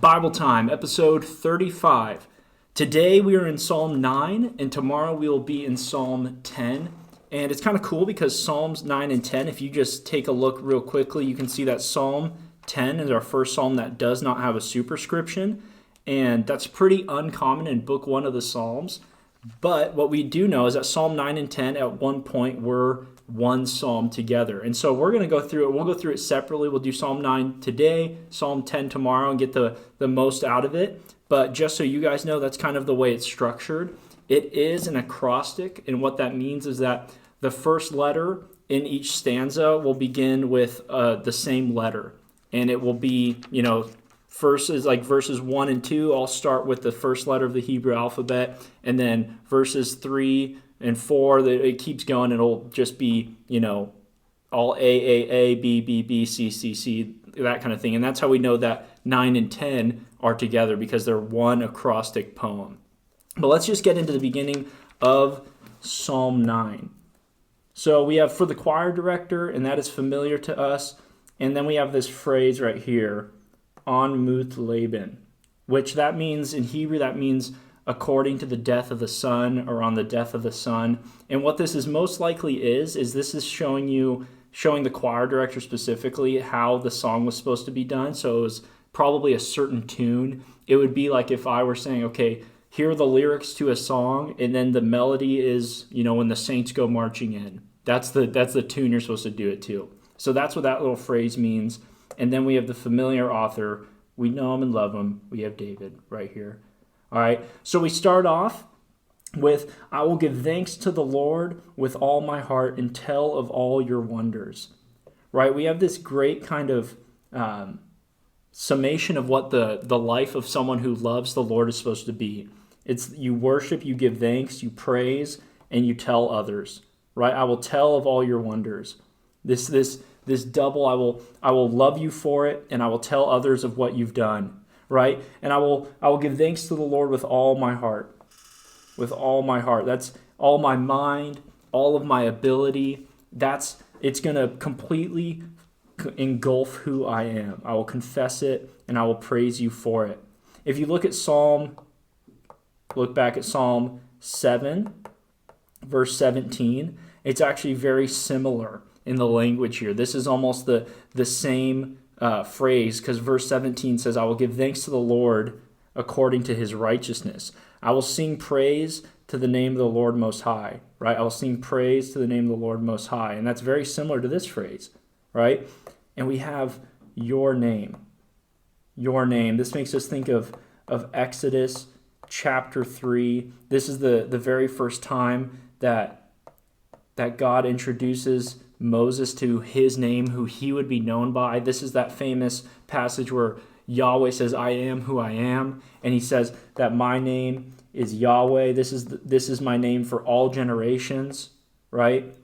Bible Time, episode 35. Today we are in Psalm 9, and tomorrow we will be in Psalm 10. And it's kind of cool because Psalms 9 and 10, if you just take a look real quickly, you can see that Psalm 10 is our first psalm that does not have a superscription. And that's pretty uncommon in book 1 of the Psalms. But what we do know is that Psalm 9 and 10 at one point were one psalm together. And so we're going to go through it. We'll go through it separately. We'll do Psalm 9 today, Psalm 10 tomorrow, and get the most out of it. But just so you guys know, that's kind of the way it's structured. It is an acrostic, and what that means is that the first letter in each stanza will begin with the same letter. And it will be, verses 1 and 2 all start with the first letter of the Hebrew alphabet, and then verses 3 and 4, it keeps going. It'll just be, all A, B, B, B, C, C, C, that kind of thing. And that's how we know that 9 and 10 are together, because they're one acrostic poem. But let's just get into the beginning of Psalm 9. So we have for the choir director, and that is familiar to us. And then we have this phrase right here, on Muth Laban, which that means, in Hebrew, that means according to the death of the son, or on the death of the son. And what this is most likely is this is showing the choir director specifically how the song was supposed to be done. So it was probably a certain tune. It would be like if I were saying, okay, here are the lyrics to a song, and then the melody is, when the saints go marching in. That's the tune you're supposed to do it to. So that's what that little phrase means. And then we have the familiar author. We know him and love him. We have David right here. All right. So we start off with, I will give thanks to the Lord with all my heart and tell of all your wonders. Right. We have this great kind of summation of what the life of someone who loves the Lord is supposed to be. It's you worship, you give thanks, you praise, and you tell others. Right. I will tell of all your wonders. This double, I will love you for it, and I will tell others of what you've done, right? And I will give thanks to the Lord with all my heart. With all my heart. That's all my mind, all of my ability. It's going to completely engulf who I am. I will confess it, and I will praise you for it. If you look back at Psalm 7, verse 17, it's actually very similar in the language here. This is almost the same phrase, because verse 17 says, I will give thanks to the Lord according to his righteousness. I will sing praise to the name of the Lord Most High, right? I will sing praise to the name of the Lord Most High. And that's very similar to this phrase, right? And we have your name. Your name. This makes us think of Exodus chapter 3. This is the very first time that God introduces Moses to his name, who he would be known by. This is that famous passage where Yahweh says, I am who I am. And he says that my name is Yahweh. This is my name for all generations, right?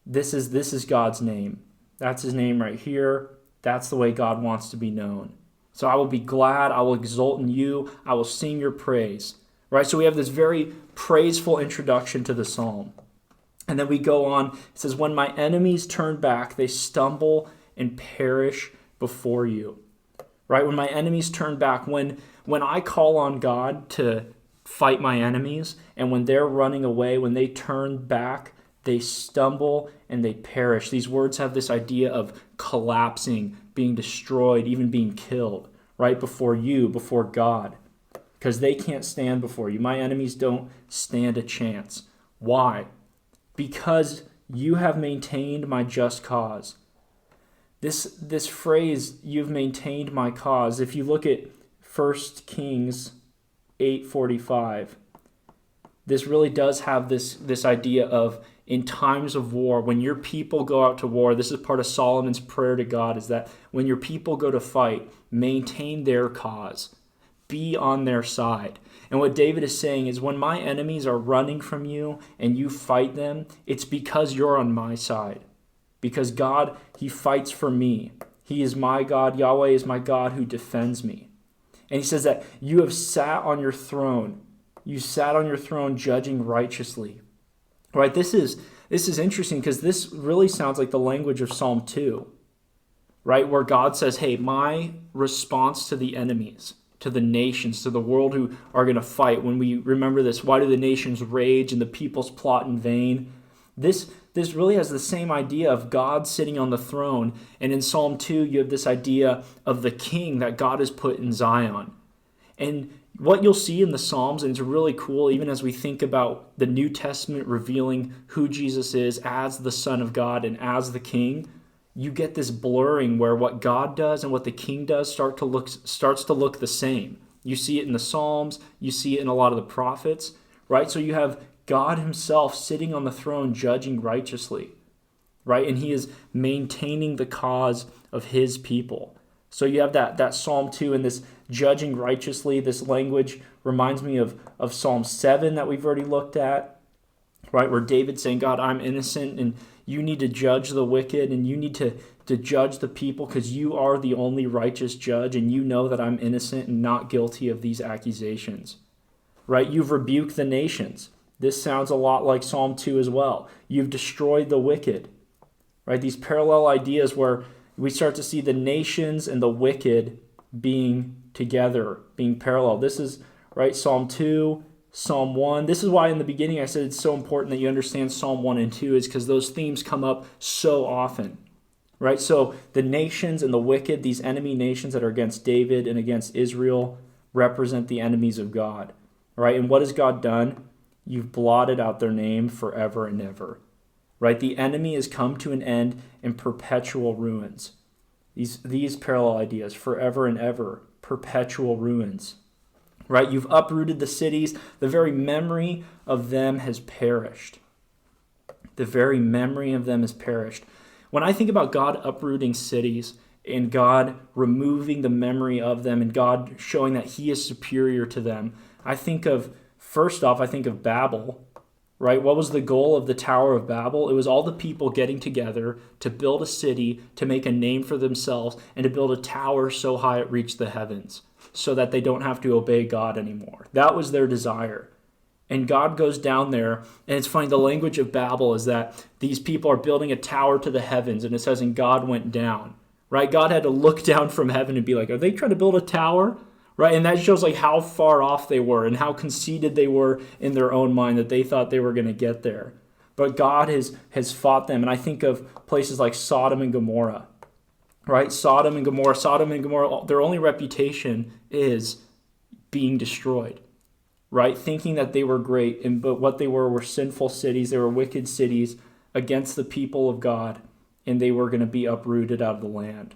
This is God's name. That's his name right here. That's the way God wants to be known. So I will be glad. I will exult in you. I will sing your praise, right? So we have this very praiseful introduction to the psalm. And then we go on, it says, when my enemies turn back, they stumble and perish before you. Right? When my enemies turn back, when I call on God to fight my enemies, and when they're running away, when they turn back, they stumble and they perish. These words have this idea of collapsing, being destroyed, even being killed, right? Before you, before God. Because they can't stand before you. My enemies don't stand a chance. Why? Because you have maintained my just cause. This phrase, you've maintained my cause, if you look at 1 Kings 8:45, this really does have this idea of in times of war, when your people go out to war, this is part of Solomon's prayer to God, is that when your people go to fight, maintain their cause. Be on their side. And what David is saying is when my enemies are running from you and you fight them, it's because you're on my side. Because God, he fights for me. He is my God. Yahweh is my God who defends me. And he says that you have sat on your throne. You sat on your throne judging righteously. Right? This is interesting because this really sounds like the language of Psalm 2. Right? Where God says, hey, my response to the enemies, to the nations, to the world who are going to fight. When we remember this, why do the nations rage and the peoples plot in vain? This really has the same idea of God sitting on the throne. And in Psalm 2, you have this idea of the king that God has put in Zion. And what you'll see in the Psalms, and it's really cool, even as we think about the New Testament revealing who Jesus is as the Son of God and as the King, you get this blurring where what God does and what the King does starts to look the same. You see it in the Psalms, you see it in a lot of the prophets, right? So you have God himself sitting on the throne judging righteously, right? And he is maintaining the cause of his people. So you have that Psalm 2 and this judging righteously. This language reminds me of Psalm 7 that we've already looked at, right? Where David's saying, God, I'm innocent and you need to judge the wicked and you need to judge the people because you are the only righteous judge and you know that I'm innocent and not guilty of these accusations, right? You've rebuked the nations. This sounds a lot like Psalm 2 as well. You've destroyed the wicked, right? These parallel ideas where we start to see the nations and the wicked being together, being parallel. This is, right, Psalm 2, Psalm 1. This is why in the beginning I said it's so important that you understand Psalm 1 and 2 is because those themes come up so often, right? So the nations and the wicked, these enemy nations that are against David and against Israel, represent the enemies of God, right? And what has God done? You've blotted out their name forever and ever, right? The enemy has come to an end in perpetual ruins. These parallel ideas, forever and ever, perpetual ruins, right? You've uprooted the cities. The very memory of them has perished. The very memory of them has perished. When I think about God uprooting cities and God removing the memory of them and God showing that he is superior to them, first off, I think of Babel, right? What was the goal of the Tower of Babel? It was all the people getting together to build a city, to make a name for themselves, and to build a tower so high it reached the heavens so that they don't have to obey God anymore. That was their desire. And God goes down there, and it's funny, the language of Babel is that these people are building a tower to the heavens, and it says, and God went down, right? God had to look down from heaven and be like, are they trying to build a tower? Right, and that shows like how far off they were and how conceited they were in their own mind that they thought they were going to get there. But God has fought them, and I think of places like Sodom and Gomorrah, right? Sodom and Gomorrah, their only reputation is being destroyed, right? Thinking that they were great, but what they were sinful cities. They were wicked cities against the people of God, and they were going to be uprooted out of the land,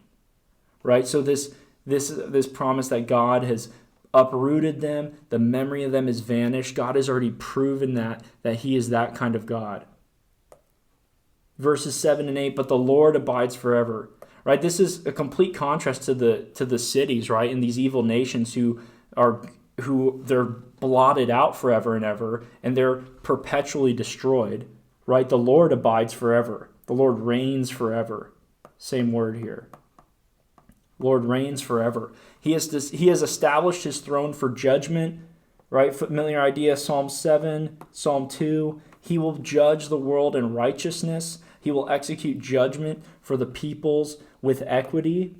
right? So this promise that God has uprooted them, the memory of them has vanished. God has already proven that he is that kind of God. Verses 7 and 8, but the Lord abides forever. Right? This is a complete contrast to the cities, right? And these evil nations who they're blotted out forever and ever, and they're perpetually destroyed. Right? The Lord abides forever. The Lord reigns forever. Same word here. Lord reigns forever. He has established his throne for judgment, right? Familiar idea, Psalm 7, Psalm 2. He will judge the world in righteousness. He will execute judgment for the peoples with equity,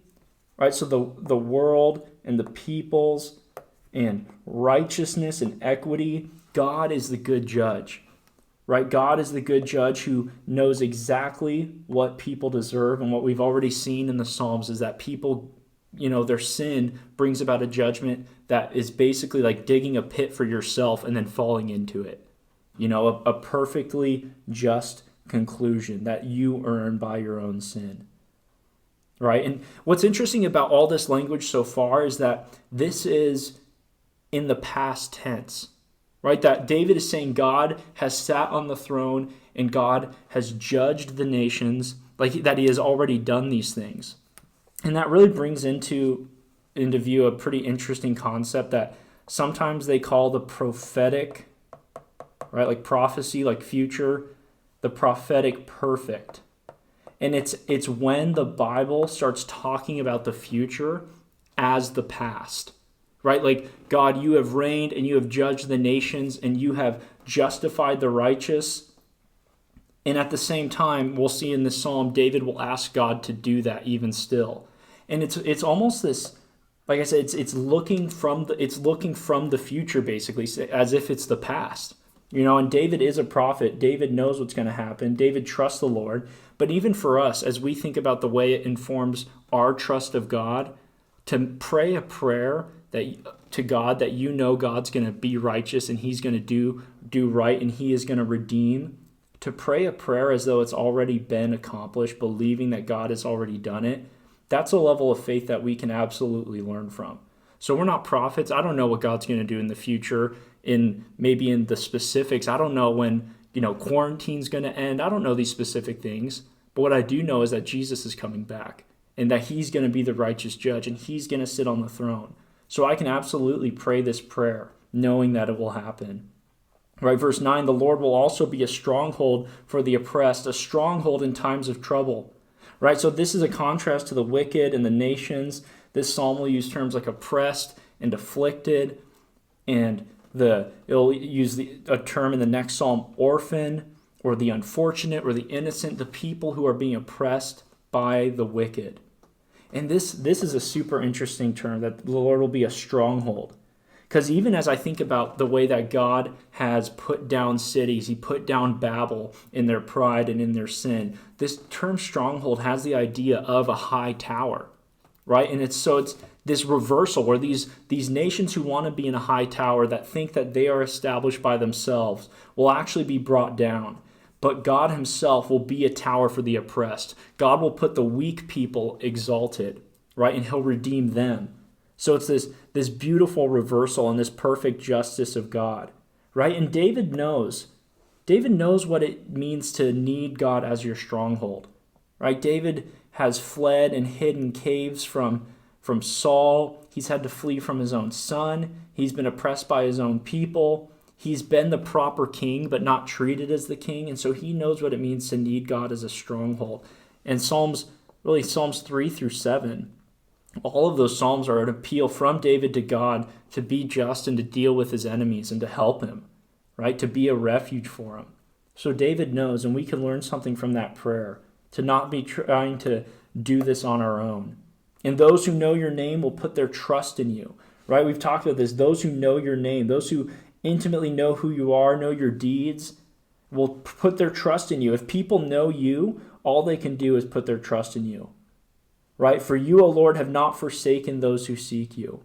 right? So the world and the peoples and righteousness and equity, God is the good judge, right? God is the good judge who knows exactly what people deserve. And what we've already seen in the Psalms is that people, their sin brings about a judgment that is basically like digging a pit for yourself and then falling into it. A perfectly just conclusion that you earn by your own sin, right? And what's interesting about all this language so far is that this is in the past tense, right? That David is saying God has sat on the throne and God has judged the nations, like that he has already done these things. And that really brings into view a pretty interesting concept that sometimes they call the prophetic, right? Like prophecy, like future, the prophetic perfect. And it's when the Bible starts talking about the future as the past, right? Like, God, you have reigned and you have judged the nations and you have justified the righteous. And at the same time, we'll see in this psalm, David will ask God to do that even still. And it's almost this like I said, it's looking from the future, basically, as if it's the past. And David is a prophet. David knows what's going to happen. David trusts the Lord. But even for us, as we think about the way it informs our trust of God, to pray a prayer to God that God's going to be righteous and he's going to do right and he is going to redeem, to pray a prayer as though it's already been accomplished, believing that God has already done it, that's a level of faith that we can absolutely learn from. So we're not prophets. I don't know what God's going to do in the future, maybe in the specifics. I don't know when quarantine's going to end. I don't know these specific things. But what I do know is that Jesus is coming back and that he's going to be the righteous judge and he's going to sit on the throne. So I can absolutely pray this prayer knowing that it will happen. Right, verse 9, the Lord will also be a stronghold for the oppressed, a stronghold in times of trouble. Right, so this is a contrast to the wicked and the nations. This psalm will use terms like oppressed and afflicted, and it'll use a term in the next psalm, orphan, or the unfortunate, or the innocent, the people who are being oppressed by the wicked. And this is a super interesting term, that the Lord will be a stronghold. Because even as I think about the way that God has put down cities, he put down Babel in their pride and in their sin, this term stronghold has the idea of a high tower, right? And it's this reversal where these nations who want to be in a high tower, that think that they are established by themselves, will actually be brought down. But God himself will be a tower for the oppressed. God will put the weak people exalted, right? And he'll redeem them. So it's this beautiful reversal and this perfect justice of God, right? And David knows what it means to need God as your stronghold, right? David has fled and hid in caves from Saul. He's had to flee from his own son. He's been oppressed by his own people. He's been the proper king, but not treated as the king. And so he knows what it means to need God as a stronghold. And Psalms 3 through 7, all of those Psalms are an appeal from David to God to be just and to deal with his enemies and to help him, right? To be a refuge for him. So David knows, and we can learn something from that prayer, to not be trying to do this on our own. And those who know your name will put their trust in you, right? We've talked about this. Those who know your name, those who intimately know who you are, know your deeds, will put their trust in you. If people know you, all they can do is put their trust in you. Right? For you, O Lord, have not forsaken those who seek you.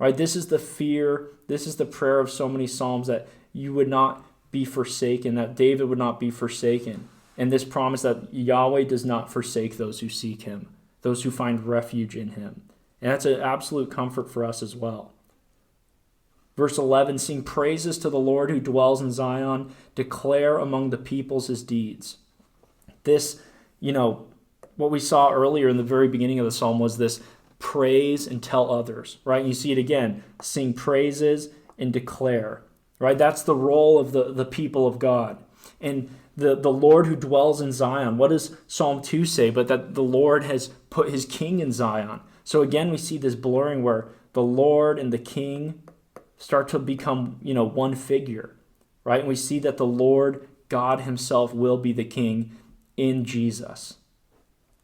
Right? This is the fear, this is the prayer of so many Psalms, that you would not be forsaken, that David would not be forsaken. And this promise that Yahweh does not forsake those who seek him, those who find refuge in him. And that's an absolute comfort for us as well. Verse 11, sing praises to the Lord who dwells in Zion, declare among the peoples his deeds. This, what we saw earlier in the very beginning of the psalm was this praise and tell others, right? And you see it again, sing praises and declare, right? That's the role of the people of God. And the Lord who dwells in Zion, what does Psalm 2 say? But that the Lord has put his king in Zion. So again, we see this blurring where the Lord and the king start to become, one figure, right? And we see that the Lord, God himself, will be the king in Jesus.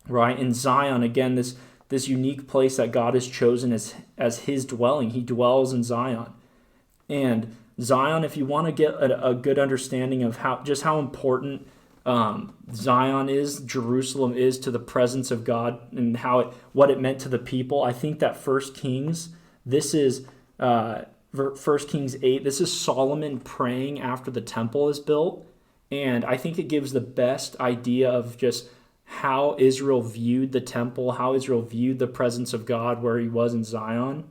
Right? In Zion, again, this unique place that God has chosen as his dwelling. He dwells in Zion. And Zion, if you want to get a good understanding of how important Zion is, Jerusalem is to the presence of God, and what it meant to the people, I think that 1 Kings, this is 1 Kings 8, this is Solomon praying after the temple is built. And I think it gives the best idea of just how Israel viewed the temple, how Israel viewed the presence of God where he was in Zion,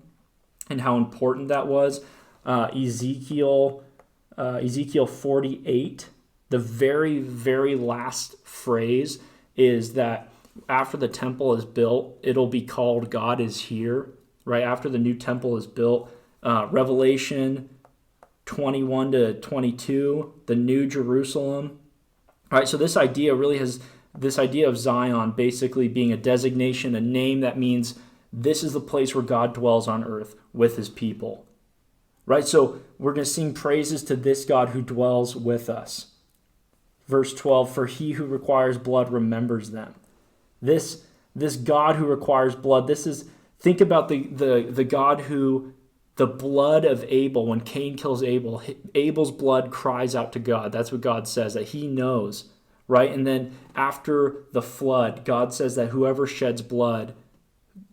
and how important that was. Ezekiel 48, the very, very last phrase is that after the temple is built, it'll be called God is here, right? After the new temple is built. Revelation 21 to 22, the new Jerusalem. All right, so this idea really has this idea of Zion basically being a designation, a name that means this is the place where God dwells on earth with his people. Right? So we're going to sing praises to this God who dwells with us. Verse 12, for he who requires blood remembers them. This God who requires blood, this is Think about the God who, the blood of Abel, when Cain kills Abel, Abel's blood cries out to God. That's what God says, that he knows, right? And then after the flood, God says that whoever sheds blood,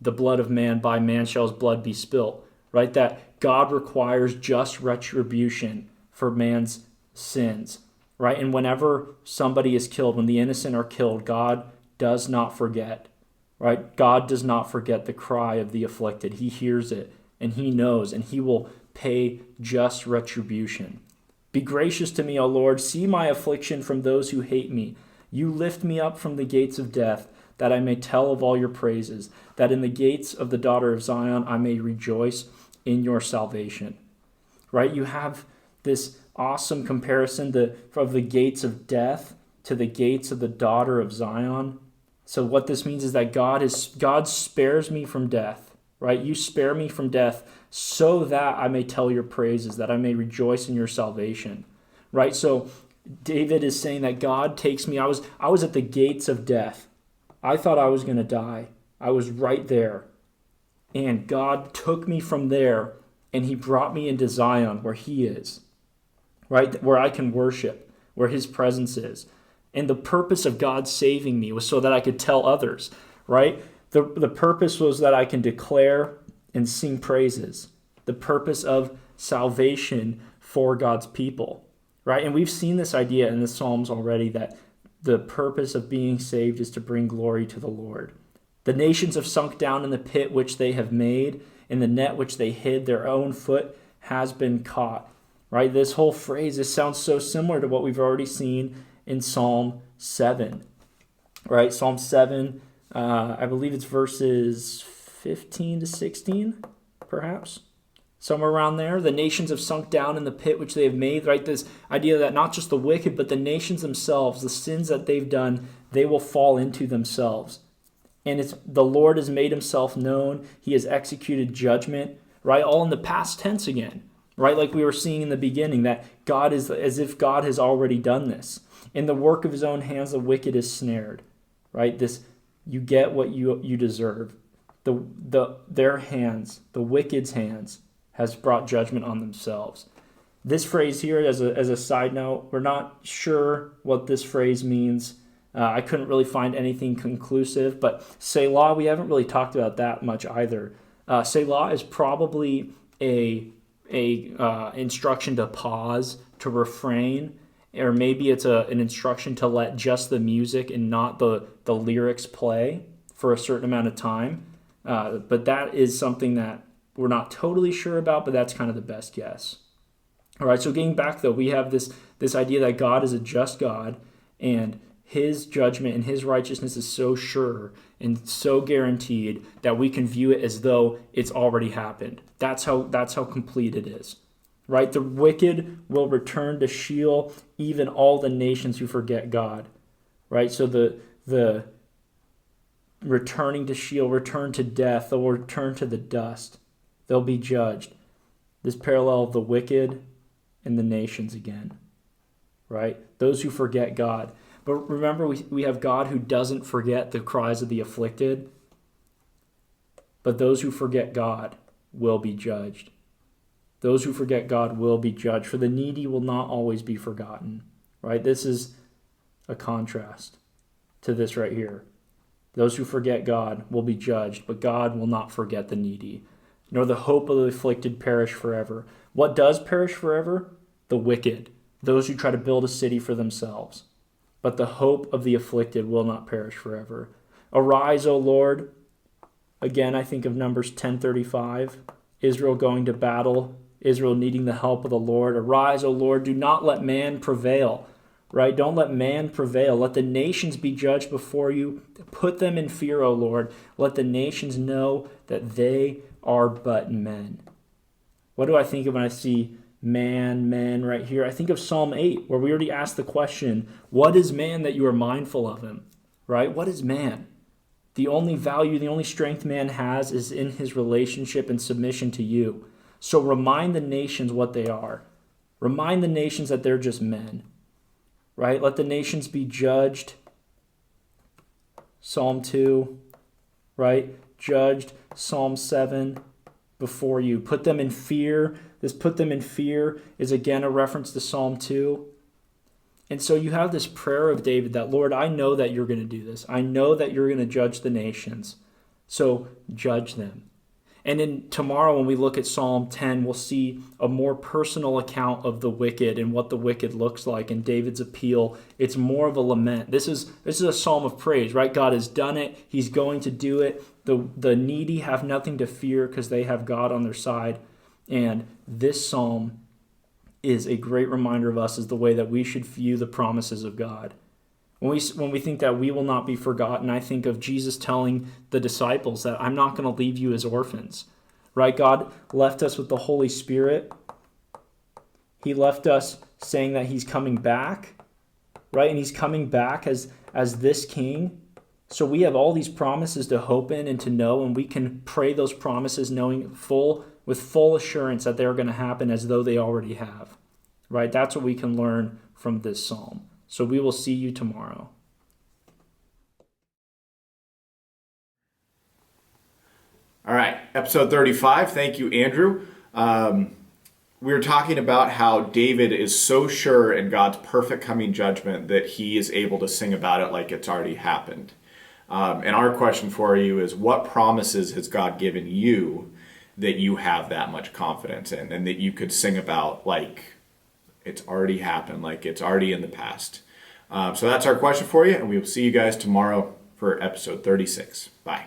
the blood of man, by man shall his blood be spilt, right? That God requires just retribution for man's sins, right? And whenever somebody is killed, when the innocent are killed, God does not forget, right? God does not forget the cry of the afflicted. He hears it, and he knows, and he will pay just retribution. Be gracious to me, O Lord. See my affliction from those who hate me. You lift me up from the gates of death, that I may tell of all your praises, that in the gates of the daughter of Zion I may rejoice in your salvation. Right? You have this awesome comparison of the gates of death to the gates of the daughter of Zion. So what this means is that God spares me from death, right? You spare me from death so that I may tell your praises, that I may rejoice in your salvation, right? So David is saying that God takes me. I was at the gates of death. I thought I was going to die. I was right there. And God took me from there, and he brought me into Zion, where he is, right? Where I can worship, where his presence is. And the purpose of God saving me was so that I could tell others, right? The purpose was that I can declare and sing praises. The purpose of salvation for God's people, right? And we've seen this idea in the Psalms already, that the purpose of being saved is to bring glory to the Lord. The nations have sunk down in the pit which they have made, in the net which they hid, their own foot has been caught, right? This whole phrase, this sounds so similar to what we've already seen in Psalm 7, right? Psalm 7, I believe it's verses 15 to 16, perhaps, somewhere around there. The nations have sunk down in the pit which they have made, right? This idea that not just the wicked, but the nations themselves, the sins that they've done, they will fall into themselves. And it's the Lord has made himself known. He has executed judgment, right? All in the past tense again, right? Like we were seeing in the beginning, that God is as if God has already done this. In the work of his own hands, the wicked is snared, right? This, you get what you deserve. Their hands, the wicked's hands, has brought judgment on themselves. This phrase here, as a side note, we're not sure what this phrase means. I couldn't really find anything conclusive, but Selah, we haven't really talked about that much either. Selah is probably a instruction to pause, to refrain, or maybe it's an instruction to let just the music and not the lyrics play for a certain amount of time. But that is something that we're not totally sure about, but that's kind of the best guess. All right, so getting back though, we have this idea that God is a just God, and his judgment and his righteousness is so sure and so guaranteed that we can view it as though it's already happened. That's how complete it is. Right? The wicked will return to Sheol, even all the nations who forget God. Right? So the returning to Sheol, return to death, they'll return to the dust. They'll be judged. This parallel of the wicked and the nations again. Right? Those who forget God. But remember, we have God who doesn't forget the cries of the afflicted. But those who forget God will be judged. Those who forget God will be judged. For the needy will not always be forgotten. Right? This is a contrast to this right here. Those who forget God will be judged, but God will not forget the needy, nor the hope of the afflicted perish forever. What does perish forever? The wicked, those who try to build a city for themselves. But the hope of the afflicted will not perish forever. Arise, O Lord. Again, I think of Numbers 10:35. Israel going to battle. Israel needing the help of the Lord. Arise, O Lord. Do not let man prevail. Right? Don't let man prevail. Let the nations be judged before you. Put them in fear, O Lord. Let the nations know that they are but men. What do I think of when I see man right here? I think of Psalm 8, where we already asked the question, what is man that you are mindful of him? Right? What is man? The only value, the only strength man has is in his relationship and submission to you. So remind the nations what they are. Remind the nations that they're just men. Right? Let the nations be judged. Psalm 2, right? judged Psalm 7 before you. Put them in fear. This put them in fear is again a reference to Psalm 2. And so you have this prayer of David that, Lord, I know that you're going to do this. I know that you're going to judge the nations. So judge them. And then tomorrow when we look at Psalm 10, we'll see a more personal account of the wicked and what the wicked looks like and David's appeal. It's more of a lament. This is a psalm of praise, right? God has done it. He's going to do it. The needy have nothing to fear because they have God on their side. And this psalm is a great reminder of us as the way that we should view the promises of God. When we think that we will not be forgotten, I think of Jesus telling the disciples that I'm not going to leave you as orphans, right? God left us with the Holy Spirit. He left us saying that he's coming back, right? And he's coming back as this king. So we have all these promises to hope in and to know, and we can pray those promises knowing with full assurance that they're going to happen as though they already have, right? That's what we can learn from this psalm. So we will see you tomorrow. All right, episode 35. Thank you, Andrew. We were talking about how David is so sure in God's perfect coming judgment that he is able to sing about it like it's already happened. And our question for you is, what promises has God given you that you have that much confidence in and that you could sing about like it's already happened, like it's already in the past? So that's our question for you, and we will see you guys tomorrow for episode 36. Bye.